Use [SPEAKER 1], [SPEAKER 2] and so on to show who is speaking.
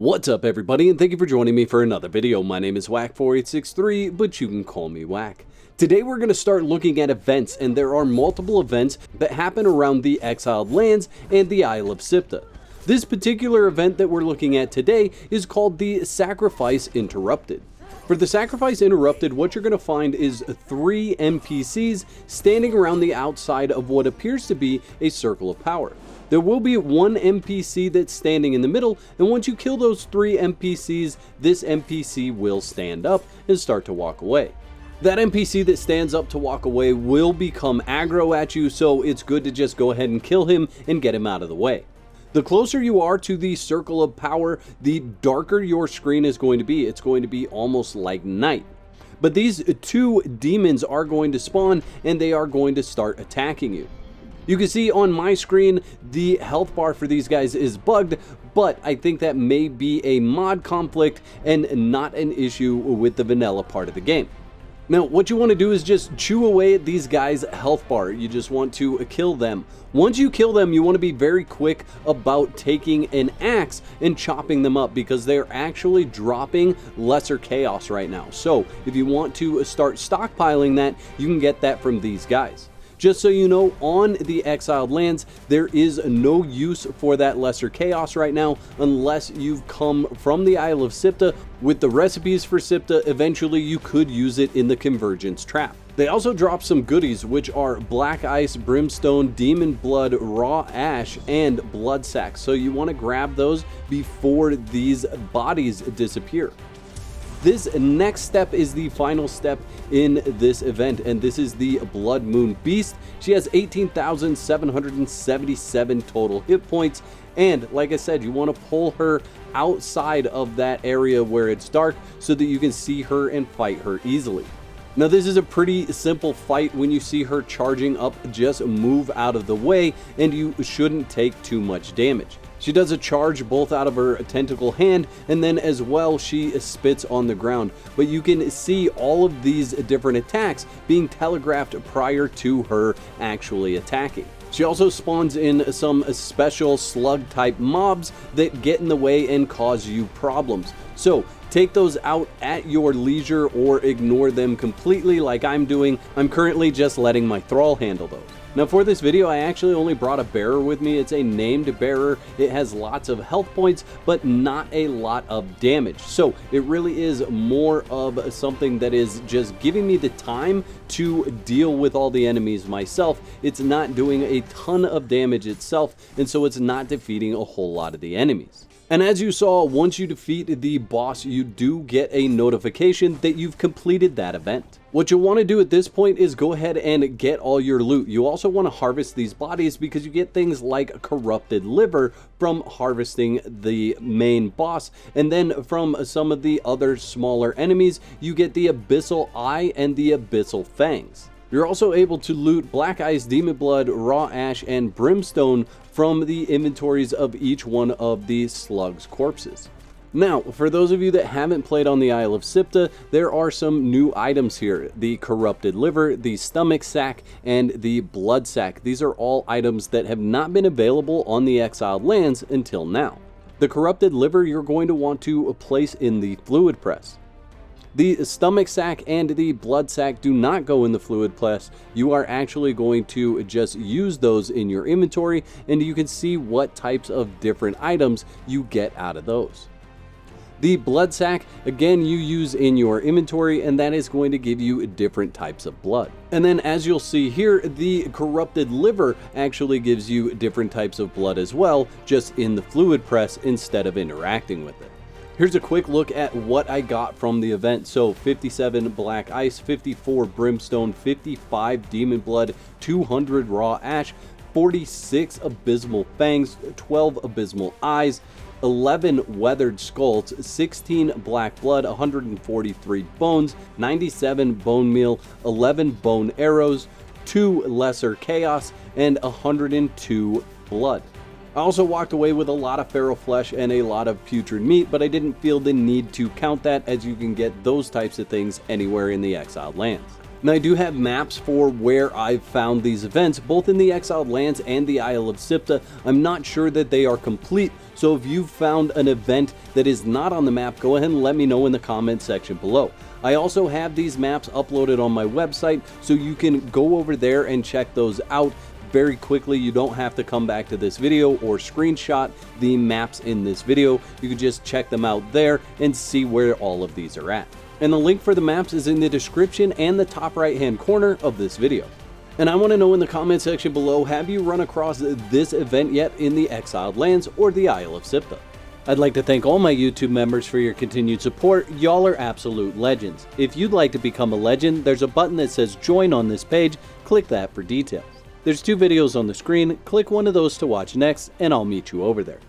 [SPEAKER 1] What's up everybody, and thank you for joining me for another video. My name is Whack4863, but you can call me Whack. Today we're going to start looking at events, and there are multiple events that happen around the Exiled Lands and the Isle of Sipta. This particular event that we're looking at today is called the Sacrifice Interrupted. For the Sacrifice Interrupted, what you're going to find is 3 NPCs standing around the outside of what appears to be a circle of power. There will be 1 NPC that's standing in the middle, and once you kill those 3 NPCs, this NPC will stand up and start to walk away. That NPC that stands up to walk away will become aggro at you, so it's good to just go ahead and kill him and get him out of the way. The closer you are to the circle of power, the darker your screen is going to be. It's going to be almost like night. But these 2 demons are going to spawn, and they are going to start attacking you. You can see on my screen, the health bar for these guys is bugged, but I think that may be a mod conflict and not an issue with the vanilla part of the game. Now, what you want to do is just chew away at these guys' health bar. You just want to kill them. Once you kill them, you want to be very quick about taking an axe and chopping them up, because they're actually dropping lesser chaos right now. So if you want to start stockpiling that, you can get that from these guys. Just so you know, on the Exiled Lands, there is no use for that lesser chaos right now unless you've come from the Isle of Sipta with the recipes for Sipta. Eventually, you could use it in the Convergence Trap. They also drop some goodies, which are Black Ice, Brimstone, Demon Blood, Raw Ash, and Blood Sack. So you want to grab those before these bodies disappear. This next step is the final step in this event, and this is the Blood Moon Beast. She has 18,777 total hit points, and like I said, you want to pull her outside of that area where it's dark so that you can see her and fight her easily. Now, this is a pretty simple fight. When you see her charging up, just move out of the way and you shouldn't take too much damage. She does a charge both out of her tentacle hand, and then as well she spits on the ground. But you can see all of these different attacks being telegraphed prior to her actually attacking. She also spawns in some special slug type mobs that get in the way and cause you problems. So take those out at your leisure or ignore them completely like I'm doing. I'm currently just letting my thrall handle those. Now, for this video, I actually only brought a bearer with me. It's a named bearer. It has lots of health points, but not a lot of damage. So it really is more of something that is just giving me the time to deal with all the enemies myself. It's not doing a ton of damage itself, and so it's not defeating a whole lot of the enemies. And as you saw, once you defeat the boss, you do get a notification that you've completed that event. What you'll want to do at this point is go ahead and get all your loot. You also want to harvest these bodies because you get things like corrupted liver from harvesting the main boss. And then from some of the other smaller enemies, you get the abyssal eye and the abyssal fangs. You're also able to loot Black Ice, Demon Blood, Raw Ash, and Brimstone from the inventories of each one of the slug's corpses. Now, for those of you that haven't played on the Isle of Sipta, there are some new items here. The Corrupted Liver, the Stomach Sack, and the Blood Sack. These are all items that have not been available on the Exiled Lands until now. The Corrupted Liver you're going to want to place in the Fluid Press. The Stomach Sack and the Blood Sack do not go in the Fluid Press. You are actually going to just use those in your inventory, and you can see what types of different items you get out of those. The Blood Sack, again, you use in your inventory, and that is going to give you different types of blood. And then as you'll see here, the Corrupted Liver actually gives you different types of blood as well, just in the Fluid Press instead of interacting with it. Here's a quick look at what I got from the event. So 57 Black Ice, 54 Brimstone, 55 Demon Blood, 200 Raw Ash, 46 Abysmal Fangs, 12 Abysmal Eyes, 11 Weathered Skulls, 16 Black Blood, 143 Bones, 97 Bone Meal, 11 Bone Arrows, 2 Lesser Chaos, and 102 Blood. I also walked away with a lot of feral flesh and a lot of putrid meat, but I didn't feel the need to count that, as you can get those types of things anywhere in the Exiled Lands. Now I do have maps for where I've found these events, both in the Exiled Lands and the Isle of Sipta. I'm not sure that they are complete, so if you've found an event that is not on the map, go ahead and let me know in the comment section below. I also have these maps uploaded on my website, so you can go over there and check those out very quickly. You don't have to come back to this video or screenshot the maps in this video. You can just check them out there and see where all of these are at. And the link for the maps is in the description and the top right hand corner of this video. And I want to know in the comment section below, have you run across this event yet in the Exiled Lands or the Isle of Sipta? I'd like to thank all my YouTube members for your continued support. Y'all are absolute legends. If you'd like to become a legend, there's a button that says join on this page. Click that for details. There's 2 videos on the screen. Click one of those to watch next, and I'll meet you over there.